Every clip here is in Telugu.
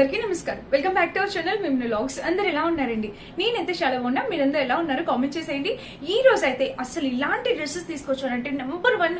అందరికీ నమస్కారం. Welcome back to our channel Mimnu vlogs. అందరు ఎలా ఉన్నారండి? నేనైతే చాలా బాగున్నా. మీరందరూ ఎలా ఉన్నారో కామెంట్ చేసేయండి. ఈ రోజు అయితే అసలు ఇలాంటి డ్రెస్సెస్ తీసుకొచ్చానంటే number 1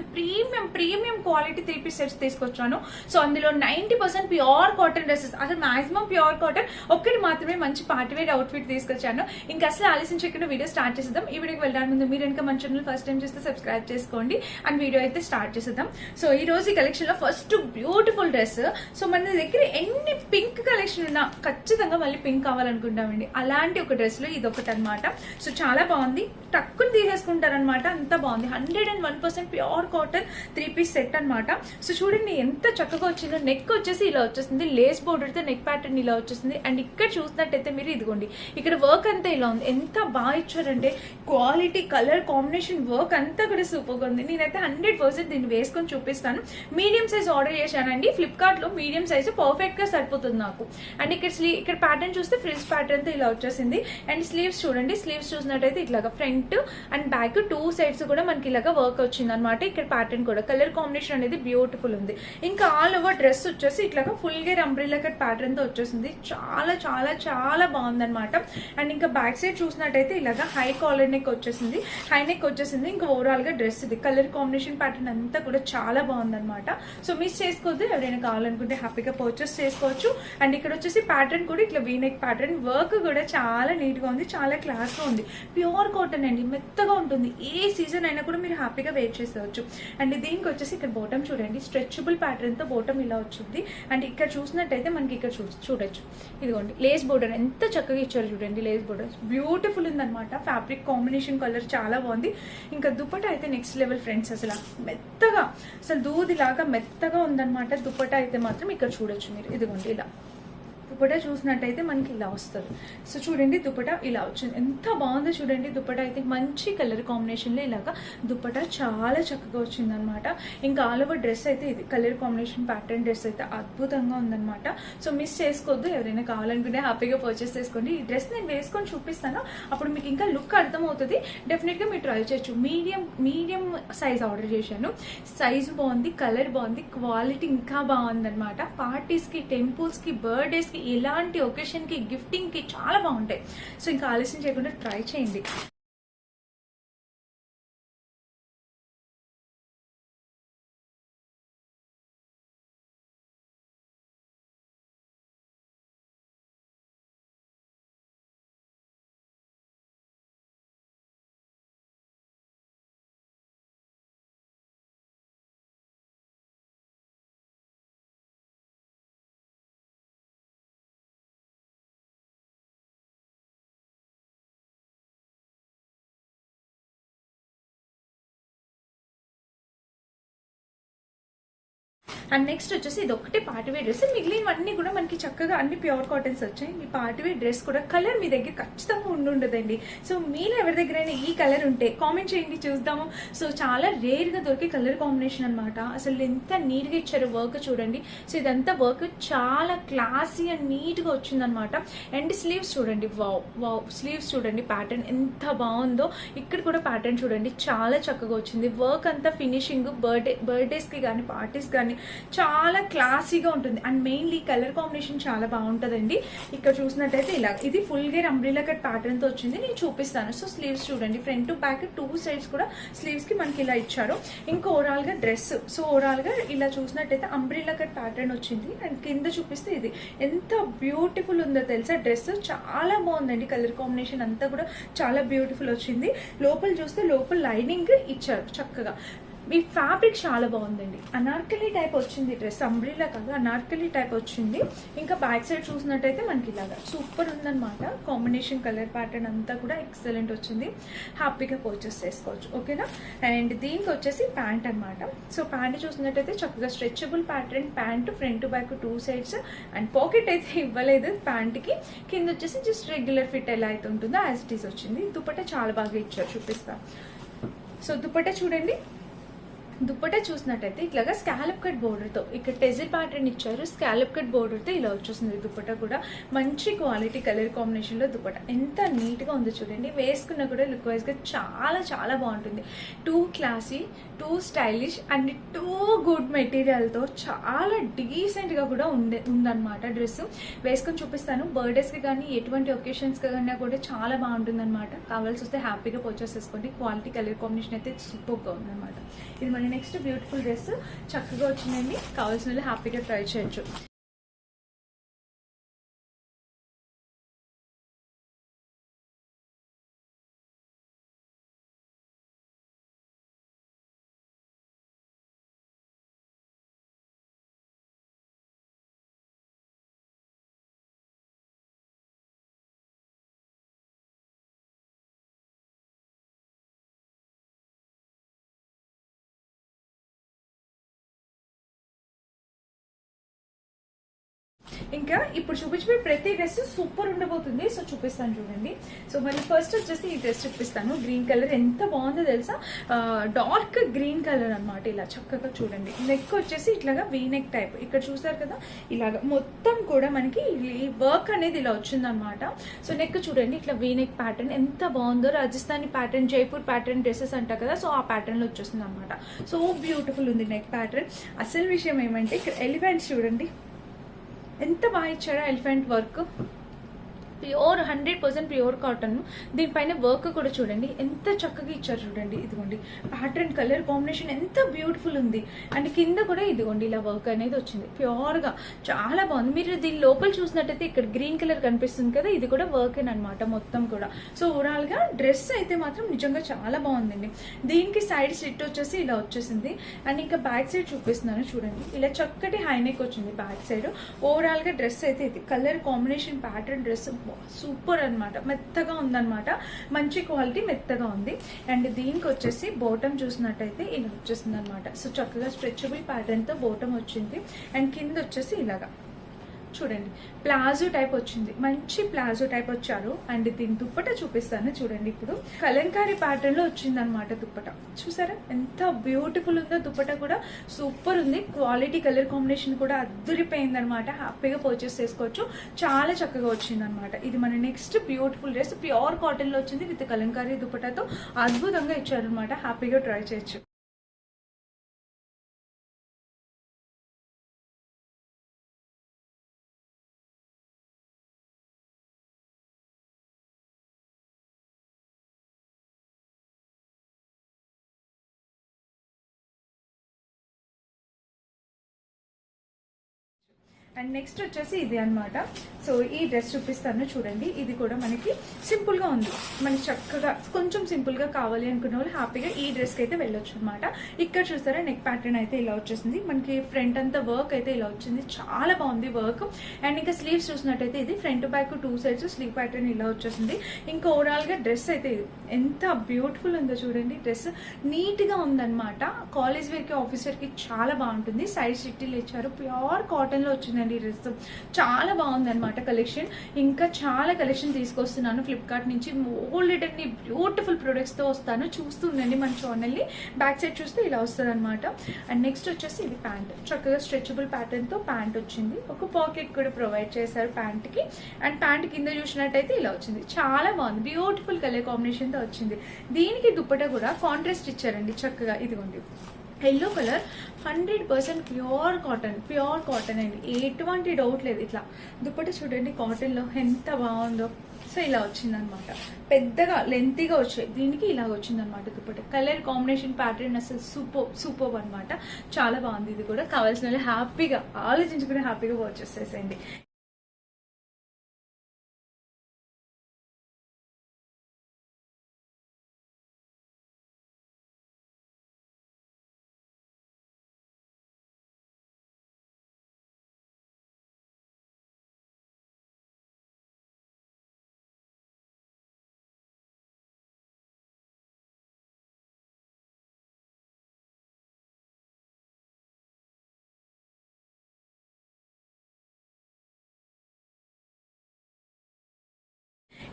premium quality 3-piece sets తీసుకొచ్చాను. సో అందులో 90% ప్యూర్ కాటన్ డ్రెస్సెస్, అసలు మాక్సిమం ప్యూర్ కాటన్. ఒక్కటి మాత్రమే మంచి పార్టీ వేర్ అవుట్ ఫిట్ తీసుకొచ్చాను. ఇంకా అసలు ఆలస్యం చేయకుండా వీడియో స్టార్ట్ చేసేద్దాం. ఈ వీడియోకి వెళ్ళడానికి ముందు మీరు ఇంకా మన ఛానల్ ఫస్ట్ టైం చేస్తే సబ్స్క్రైబ్ చేసుకోండి అండ్ వీడియో అయితే స్టార్ట్ చేసేద్దాం. సో ఈ రోజు ఈ కలెక్షన్ లో ఫస్ట్ బ్యూటిఫుల్ డ్రెస్. సో మన దగ్గర ఎన్ని పింక్ కలెక్షన్ ఉన్నా ఖచ్చితంగా మళ్ళీ పింక్ కావాలనుకుంటామండి. అలాంటి ఒక డ్రెస్ లో ఇది ఒకటి అనమాట. సో చాలా బాగుంది, టక్కుని తీసేసుకుంటారనమాట. అంత బాగుంది. 101% ప్యూర్ కాటన్ 3-piece సెట్ అనమాట. సో చూడండి ఎంత చక్కగా వచ్చిందో. నెక్ వచ్చేసి ఇలా వచ్చేసింది, లేస్ బోర్డర్ తో నెక్ ప్యాటర్న్ ఇలా వచ్చేసింది. అండ్ ఇక్కడ చూసినట్టయితే మీరు ఇదిగోండి, ఇక్కడ వర్క్ అంతా ఇలా ఉంది. ఎంత బాగా ఇచ్చారంటే క్వాలిటీ, కలర్ కాంబినేషన్, వర్క్ అంతా కూడా సూపర్ గా ఉంది. నేనైతే 100% దీన్ని వేసుకొని చూపిస్తాను. మీడియం సైజ్ ఆర్డర్ చేశానండి ఫ్లిప్కార్ట్ లో. మీడియం సైజ్ పర్ఫెక్ట్ గా సరిపోతుంది నాకు. అండ్ ఇక్కడ ప్యాటర్న్ చూస్తే ఫ్రిల్స్ ప్యాటర్న్ తో ఇలా వచ్చేసింది. అండ్ స్లీవ్స్ చూడండి, స్లీవ్స్ చూసినట్టయితే ఇట్లాగా ఫ్రంట్ అండ్ బ్యాక్ 2 sides కూడా మనకి ఇలాగా వర్క్ వచ్చింది అనమాట. ఇక్కడ ప్యాటర్న్ కూడా కలర్ కాంబినేషన్ అనేది బ్యూటిఫుల్ ఉంది. ఇంకా ఆల్ ఓవర్ డ్రెస్ వచ్చేసి ఇట్లాగా full gear umbrella cut pattern తో వచ్చేసింది. చాలా చాలా చాలా బాగుంది అనమాట. అండ్ ఇంకా బ్యాక్ సైడ్ చూసినట్టయితే ఇలాగా హై కాలర్ నెక్ వచ్చేసింది, హై నెక్ వచ్చేసింది. ఇంకా ఓవరాల్ గా డ్రెస్ ఇది కలర్ కాంబినేషన్ ప్యాటర్న్ అంతా కూడా చాలా బాగుంది అనమాట. సో మిస్ చేసుకోవద్దు, ఎవరైనా కావాలనుకుంటే హ్యాపీగా పర్చేస్ చేసుకోవచ్చు. అండ్ ఇక్కడ వచ్చేసి ప్యాటర్న్ కూడా ఇట్లా వీనెక్ ప్యాటర్న్, వర్క్ కూడా చాలా నీట్ గా ఉంది, చాలా క్లాస్ గా ఉంది. ప్యూర్ కాటన్ అండి, మెత్తగా ఉంటుంది. ఏ సీజన్ అయినా కూడా మీరు హ్యాపీగా వేర్ చేసేవచ్చు. అండ్ దీనికి వచ్చేసి ఇక్కడ బాటమ్ చూడండి, స్ట్రెచబుల్ ప్యాటర్న్ తో బాటమ్ ఇలా వచ్చింది. అండ్ ఇక్కడ చూసినట్టయితే మనకి ఇక్కడ చూడొచ్చు, ఇదిగోండి లేస్ బోర్డర్ ఎంత చక్కగా ఇచ్చారు చూడండి. లేస్ బోర్డర్ బ్యూటిఫుల్ ఉంది అనమాట. ఫ్యాబ్రిక్ కాంబినేషన్ కలర్ చాలా బాగుంది. ఇంకా దుపట్టా అయితే నెక్స్ట్ లెవెల్ ఫ్రెండ్స్. అసలు మెత్తగా, అసలు దూదిలాగా మెత్తగా ఉందన్నమాట. దుపట్టా అయితే మాత్రం ఇక్కడ చూడొచ్చు మీరు, ఇదిగోండి ఇలా దుపట్టా చూసినట్టయితే మనకి ఇలా వస్తుంది. సో చూడండి దుపట్టా ఇలా వచ్చింది, ఎంత బాగుందో చూడండి. దుపట్టా అయితే మంచి కలర్ కాంబినేషన్ లో ఇలాగా దుపట్టా చాలా చక్కగా వచ్చింది అనమాట. ఇంకా ఆల్ ఓవర్ డ్రెస్ అయితే ఇది కలర్ కాంబినేషన్ ప్యాటర్న్ డ్రెస్ అయితే అద్భుతంగా ఉందన్నమాట. సో మిస్ చేసుకోవద్దు, ఎవరైనా కావాలనుకుంటే హ్యాపీగా పర్చేస్ చేసుకోండి. ఈ డ్రెస్ నేను వేసుకొని చూపిస్తాను, అప్పుడు మీకు ఇంకా లుక్ అర్థమవుతుంది. డెఫినెట్ గా మీరు ట్రై చేయొచ్చు. మీడియం సైజ్ ఆర్డర్ చేశాను. సైజ్ బాగుంది, కలర్ బాగుంది, క్వాలిటీ ఇంకా బాగుంది అనమాట. పార్టీస్ కి, టెంపుల్స్ కి, బర్త్డేస్ కి, ఇలాంటి ఒకేషన్ కి, గిఫ్టింగ్ కి చాలా బాగుంటాయి. సో ఇంకా ఆలస్యం చేయకుండా ట్రై చేయండి. అండ్ నెక్స్ట్ వచ్చేసి ఇది ఒకటి పార్టీవేర్ డ్రెస్. మిగిలినవన్నీ కూడా మనకి చక్కగా అన్ని ప్యూర్ కాటన్స్ వచ్చాయి. ఈ పార్టీవేర్ డ్రెస్ కూడా కలర్ మీ దగ్గర ఖచ్చితంగా ఉండదండి. సో మీరు ఎవరి దగ్గరైనా ఈ కలర్ ఉంటే కామెంట్ చేయండి, చూద్దాము. సో చాలా రేర్ గా దొరికే కలర్ కాంబినేషన్ అనమాట. అసలు ఎంత నీట్ గా ఇచ్చారు వర్క్ చూడండి. సో ఇదంతా వర్క్ చాలా క్లాసీ అండ్ నీట్ గా వచ్చింది అనమాట. అండ్ స్లీవ్స్ చూడండి, వావ్ స్లీవ్స్ చూడండి, ప్యాటర్న్ ఎంత బాగుందో. ఇక్కడ కూడా ప్యాటర్న్ చూడండి, చాలా చక్కగా వచ్చింది. వర్క్ అంతా ఫినిషింగ్ బర్త్డేస్ కి కానీ, పార్టీస్ కానీ చాలా క్లాసీగా ఉంటుంది. అండ్ మెయిన్లీ కలర్ కాంబినేషన్ చాలా బాగుంటుందండి. ఇక్కడ చూసినట్టయితే ఇలా ఇది full gear umbrella cut pattern తో వచ్చింది, నేను చూపిస్తాను. సో స్లీవ్స్ చూడండి, ఫ్రంట్ టు బ్యాక్ 2 sides కూడా స్లీవ్స్ కి మనకి ఇలా ఇచ్చారు. ఇంకా ఓవరాల్ గా డ్రెస్, సో ఓవరాల్ గా ఇలా చూసినట్టయితే అంబ్రెల్లా కట్ ప్యాటర్న్ వచ్చింది. అండ్ కింద చూపిస్తే ఇది ఎంత బ్యూటిఫుల్ ఉందో తెలుసా. డ్రెస్ చాలా బాగుందండి, కలర్ కాంబినేషన్ అంతా కూడా చాలా బ్యూటిఫుల్ వచ్చింది. లోపల చూస్తే లోపల లైనింగ్ ఇచ్చారు చక్కగా. మీ ఫ్యాబ్రిక్ చాలా బాగుందండి. అనార్కలి టైప్ వచ్చింది డ్రెస్, అంబ్రెల్లా కాదు అనార్కలి టైప్ వచ్చింది. ఇంకా బ్యాక్ సైడ్ చూసినట్టయితే మనకి ఇలాగా సూపర్ ఉందన్నమాట. కాంబినేషన్ కలర్ ప్యాటర్న్ అంతా కూడా ఎక్సలెంట్ వచ్చింది. హ్యాపీగా పర్చేస్ చేసుకోవచ్చు, ఓకేనా. అండ్ దీనికి వచ్చేసి ప్యాంట్ అనమాట. సో ప్యాంట్ చూసినట్టయితే చక్కగా stretchable pattern pant, front to back 2 sides. And pocket అయితే ఇవ్వలేదు ప్యాంట్ కి. కింద వచ్చేసి జస్ట్ రెగ్యులర్ ఫిట్ ఎలా అయితే ఉంటుందో యాజ్ ఇట్ ఈస్ వచ్చింది. దుపట్టా చాలా బాగా ఇచ్చారు, చూపిస్తాను. సో దుపట్టా చూడండి, దుప్పటా చూసినట్టయితే ఇట్లాగా స్కాలప్ కట్ బోర్డర్ తో ఇక్కడ టెజిల్ ప్యాటర్న్ ఇచ్చారు. స్కాలప్ కట్ బోర్డర్ తో ఇలా వచ్చేసింది దుప్పటా కూడా. మంచి క్వాలిటీ కలర్ కాంబినేషన్ లో దుప్పటా ఎంత నీట్ గా ఉందో చూడండి. వేసుకున్నా కూడా లుక్ వైజ్ గా చాలా చాలా బాగుంటుంది. Two classy, two stylish and too good material తో చాలా డీసెంట్ గా కూడా ఉందన్నమాట డ్రెస్. వేసుకొని చూపిస్తాను. బర్త్డేస్ కి కానీ ఎటువంటి ఒకేషన్స్ కన్నా కూడా చాలా బాగుంటుంది అనమాట. కావాల్సి వస్తే హ్యాపీగా పర్చేస్ చేసుకోండి. క్వాలిటీ కలర్ కాంబినేషన్ అయితే సూపర్ గా ఉందన్నమాట. ఇది మన నెక్స్ట్ బ్యూటిఫుల్ డ్రెస్. చక్కగా వచ్చిందండి. కావాల్సిన వాళ్ళు హ్యాపీగా ట్రై చేయొచ్చు. ఇంకా ఇప్పుడు చూపించే ప్రతి డ్రెస్ సూపర్ ఉండబోతుంది. సో చూపిస్తాను చూడండి. సో మళ్ళీ ఫస్ట్ వచ్చేసి ఈ డ్రెస్ చూపిస్తాను. గ్రీన్ కలర్ ఎంత బాగుందో తెలుసా. డార్క్ గ్రీన్ కలర్ అనమాట. ఇలా చక్కగా చూడండి. నెక్ వచ్చేసి ఇట్లాగా వీ నెక్ టైప్. ఇక్కడ చూసారు కదా ఇలాగా మొత్తం కూడా మనకి వర్క్ అనేది ఇలా వచ్చిందనమాట. సో నెక్ చూడండి ఇట్లా వీ నెక్ ప్యాటర్న్ ఎంత బాగుందో. Rajasthani pattern, Jaipur pattern dresses అంటారు కదా. సో ఆ ప్యాటర్న్ లో వచ్చేస్తుంది అనమాట. సో బ్యూటిఫుల్ ఉంది నెక్ ప్యాటర్న్. అసలు విషయం ఏమంటే ఇక్కడ ఎలిఫెంట్స్ చూడండి ఎంత బాగా ఇచ్చాడో. Elephant work pure 100% pure cotton. దీనిపైన వర్క్ కూడా చూడండి ఎంత చక్కగా ఇచ్చారు చూడండి. ఇదిగోండి ప్యాటర్న్ కలర్ కాంబినేషన్ ఎంత బ్యూటిఫుల్ ఉంది. అండ్ కింద కూడా ఇదిగోండి ఇలా వర్క్ అనేది వచ్చింది ప్యూర్ గా. చాలా బాగుంది. మీరు దీని లోపల చూసినట్టయితే ఇక్కడ గ్రీన్ కలర్ కనిపిస్తుంది కదా, ఇది కూడా వర్క్ అనమాట మొత్తం కూడా. సో ఓవరాల్ గా డ్రెస్ అయితే మాత్రం నిజంగా చాలా బాగుందండి. దీనికి సైడ్ స్లిట్ వచ్చేసి ఇలా వచ్చేసింది. అండ్ ఇంకా బ్యాక్ సైడ్ చూపిస్తున్నాను చూడండి. ఇలా చక్కటి హైనెక్ వచ్చింది బ్యాక్ సైడ్. ఓవరాల్ గా డ్రెస్ అయితే ఇది colour combination pattern dress super అనమాట. మెత్తగా ఉందన్నమాట. మంచి క్వాలిటీ మెత్తగా ఉంది. అండ్ దీనికి వచ్చేసి బోటం చూసినట్టయితే ఇలా వచ్చేసింది అనమాట. సో చక్కగా స్ట్రెచబుల్ ప్యాటర్న్ తో బోటం వచ్చింది. అండ్ కింద వచ్చేసి ఇలాగా చూడండి ప్లాజో టైప్ వచ్చింది. మంచి ప్లాజో టైప్ వచ్చారు. అండ్ దీని దుప్పట చూపిస్తాను చూడండి. ఇప్పుడు కలంకారీ ప్యాటర్న్ లో వచ్చింది అనమాట దుప్పట. చూసారా ఎంత బ్యూటిఫుల్ ఉందో. దుప్పట కూడా సూపర్ ఉంది. క్వాలిటీ కలర్ కాంబినేషన్ కూడా అద్దరిపోయింది అనమాట. హ్యాపీగా పర్చేస్ చేసుకోవచ్చు. చాలా చక్కగా వచ్చింది అనమాట. ఇది మన next beautiful dress. Pure cotton లో వచ్చింది విత్ కలంకారీ దుప్పటతో అద్భుతంగా ఇచ్చారనమాట. హ్యాపీగా ట్రై చేయొచ్చు. అండ్ నెక్స్ట్ వచ్చేసి ఇది అనమాట. సో ఈ డ్రెస్ చూపిస్తాను చూడండి. ఇది కూడా మనకి సింపుల్ గా ఉంది. మనకి చక్కగా కొంచెం సింపుల్ గా కావాలి అనుకున్న వాళ్ళు హ్యాపీగా ఈ డ్రెస్ కి అయితే వెళ్ళొచ్చు అనమాట. ఇక్కడ చూస్తారా నెక్ ప్యాటర్న్ అయితే ఇలా వచ్చేసింది. మనకి ఫ్రంట్ అంతా వర్క్ అయితే ఇలా వచ్చింది. చాలా బాగుంది వర్క్. అండ్ ఇంకా స్లీవ్స్ చూసినట్టయితే ఇది front back two sides slew pattern ఇలా వచ్చేసింది. ఇంకా ఓవరాల్ గా డ్రెస్ అయితే ఎంత బ్యూటిఫుల్ ఉందో చూడండి. డ్రెస్ నీట్ గా ఉందన్నమాట. కాలేజ్ వేర్ కి ఆఫీస్ వేర్ కి చాలా బాగుంటుంది. సైడ్ సిట్టీలు ఇచ్చారు. ప్యూర్ కాటన్ లో వచ్చింది డ్రెస్. చాలా బాగుంది అనమాట కలెక్షన్. ఇంకా చాలా కలెక్షన్ తీసుకొస్తున్నాను ఫ్లిప్కార్ట్ నుంచి. ఓల్డ్ అన్ని బ్యూటిఫుల్ ప్రొడక్ట్స్ తో వస్తాను. చూస్తుందండి మన ఛానల్ ని. బ్యాక్ సైడ్ చూస్తే ఇలా వస్తుంది అనమాట. అండ్ నెక్స్ట్ వచ్చేసి ఇది ప్యాంట్. చక్కగా స్ట్రెచబుల్ ప్యాటర్న్ తో ప్యాంట్ వచ్చింది. ఒక పాకెట్ కూడా ప్రొవైడ్ చేశారు ప్యాంట్ కి. అండ్ ప్యాంట్ కింద చూసినట్టయితే ఇలా వచ్చింది. చాలా బాగుంది. బ్యూటిఫుల్ కలర్ కాంబినేషన్ తో వచ్చింది. దీనికి దుప్పట కూడా కాంట్రాస్ట్ ఇచ్చారండి చక్కగా. ఇదిగోండి ఎల్లో కలర్ 100% ప్యూర్ కాటన్ అండి. ఎటువంటి డౌట్ లేదు. ఇట్లా దుప్పట చూడండి కాటన్ లో ఎంత బాగుందో. సో ఇలా వచ్చింది అనమాట. పెద్దగా లెంతీగా వచ్చాయి. దీనికి ఇలా వచ్చింది అనమాట దుప్పట. కలర్ కాంబినేషన్ ప్యాటర్న్ అసలు సూపర్ అనమాట. చాలా బాగుంది. ఇది కూడా కావాల్సిన హ్యాపీగా ఆలోచించుకుని హ్యాపీగా పర్చేస్ చేసేయండి.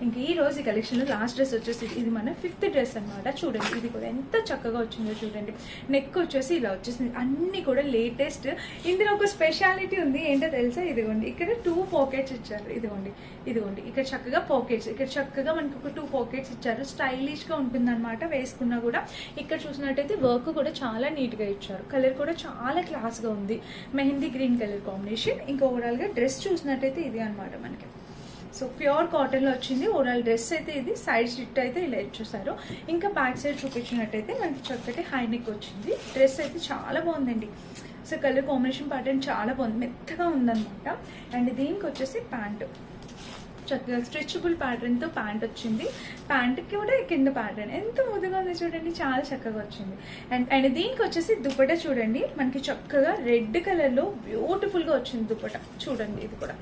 ఇంకా ఈ రోజు ఈ కలెక్షన్లో లాస్ట్ డ్రెస్ వచ్చేసి ఇది మన 5th డ్రెస్ అనమాట. చూడండి ఇది కూడా ఎంత చక్కగా వచ్చిందో చూడండి. నెక్ వచ్చేసి ఇలా వచ్చేసింది. అన్ని కూడా లేటెస్ట్. ఇందులో ఒక స్పెషాలిటీ ఉంది, ఏంటో తెలుసా? ఇదిగోండి ఇక్కడ 2 పాకెట్స్ ఇచ్చారు. ఇదిగోండి ఇక్కడ చక్కగా పాకెట్స్, ఇక్కడ చక్కగా మనకి ఒక 2 పాకెట్స్ ఇచ్చారు. స్టైలిష్ గా ఉంటుంది అనమాట వేసుకున్నా కూడా. ఇక్కడ చూసినట్టయితే వర్క్ కూడా చాలా నీట్ గా ఇచ్చారు. కలర్ కూడా చాలా క్లాస్ గా ఉంది, మెహందీ గ్రీన్ కలర్ కాంబినేషన్. ఇంకా ఓవరాల్ గా డ్రెస్ చూసినట్టయితే ఇది అనమాట మనకి. సో ప్యూర్ కాటన్ లో వచ్చింది. ఓవరాల్ డ్రెస్ అయితే ఇది. సైడ్ స్టిట్ అయితే ఇలా ఇచ్చేసారు. ఇంకా బ్యాక్ సైడ్ చూపించినట్టయితే మనకి చక్కటి హై నెక్ వచ్చింది. డ్రెస్ అయితే చాలా బాగుందండి. సో కలర్ కాంబినేషన్ ప్యాటర్న్ చాలా బాగుంది, మెత్తగా ఉందన్నమాట. అండ్ దీనికి వచ్చేసి ప్యాంటు చక్కగా స్ట్రెచబుల్ ప్యాటర్న్ తో ప్యాంట్ వచ్చింది. ప్యాంట్ కి కూడా కింద ప్యాటర్న్ ఎంత ముద్దుగా ఉంది చూడండి, చాలా చక్కగా వచ్చింది. అండ్ దీనికి వచ్చేసి దుపట్టా చూడండి, మనకి చక్కగా రెడ్ కలర్ లో బ్యూటిఫుల్ గా వచ్చింది దుపట్టా. చూడండి ఇది కూడా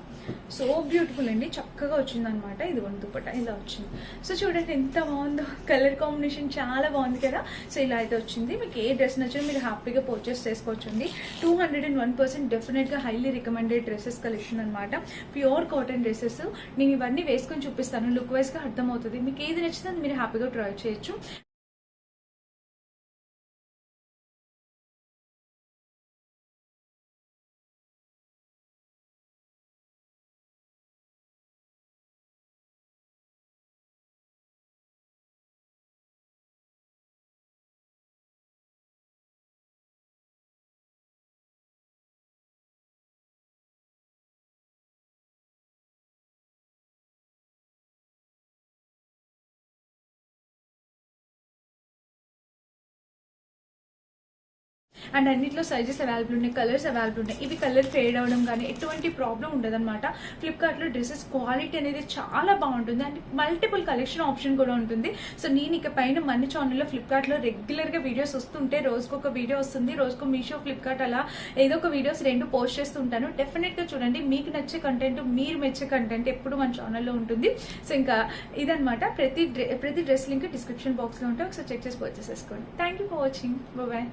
సో బ్యూటిఫుల్ అండి, చక్కగా వచ్చింది అనమాట. ఇదిగోండి దుపట్టా ఇలా వచ్చింది. సో చూడండి ఎంత బాగుందో, కలర్ కాంబినేషన్ చాలా బాగుంది కదా. సో ఇలా అయితే వచ్చింది. మీకు ఏ డ్రెస్ నచ్చినా మీరు హ్యాపీగా పర్చేస్ చేసుకోవచ్చండి. 201% డెఫినెట్ గా హైలీ రికమెండెడ్ డ్రెస్సెస్ కలెక్షన్ అనమాట. Pure cotton dresses. నేను ఇవన్నీ వేసుకొని చూపిస్తాను, లుక్ వైజ్ గా అర్థమవుతుంది. మీకు ఏది నచ్చితే మీరు హ్యాపీగా ట్రై చేయొచ్చు. అండ్ అన్నిట్లో సైజెస్ అవైలబుల్ ఉన్నాయి, కలర్స్ అవైలబుల్ ఉన్నాయి. ఇవి కలర్ ఫేడ్ అవడం కానీ ఎటువంటి ప్రాబ్లం ఉండదు అనమాట. ఫ్లిప్కార్ట్లో డ్రెస్సెస్ క్వాలిటీ అనేది చాలా బాగుంటుంది. అండ్ మల్టిపుల్ కలెక్షన్ ఆప్షన్ కూడా ఉంటుంది. సో నేను ఇక పైన మన ఛానల్లో ఫ్లిప్కార్ట్లో రెగ్యులర్గా వీడియోస్ వస్తుంటే, రోజుకొక వీడియో వస్తుంది, రోజుకు మీషో ఫ్లిప్కార్ట్ అలా ఏదో ఒక వీడియోస్ 2 పోస్ట్ చేస్తుంటాను. డెఫినెట్గా చూడండి, మీకు నచ్చే కంటెంట్, మీరు మెచ్చే కంటెంట్ ఎప్పుడు మన ఛానల్లో ఉంటుంది. సో ఇంకా ఇదనమాట. ప్రతి డ్రెస్ లింక్ డిస్క్రిప్షన్ బాక్స్లో ఉంటే ఒకసారి చెక్ చేసి పర్చేస్ చేసుకోండి. Thank you for watching. Bye.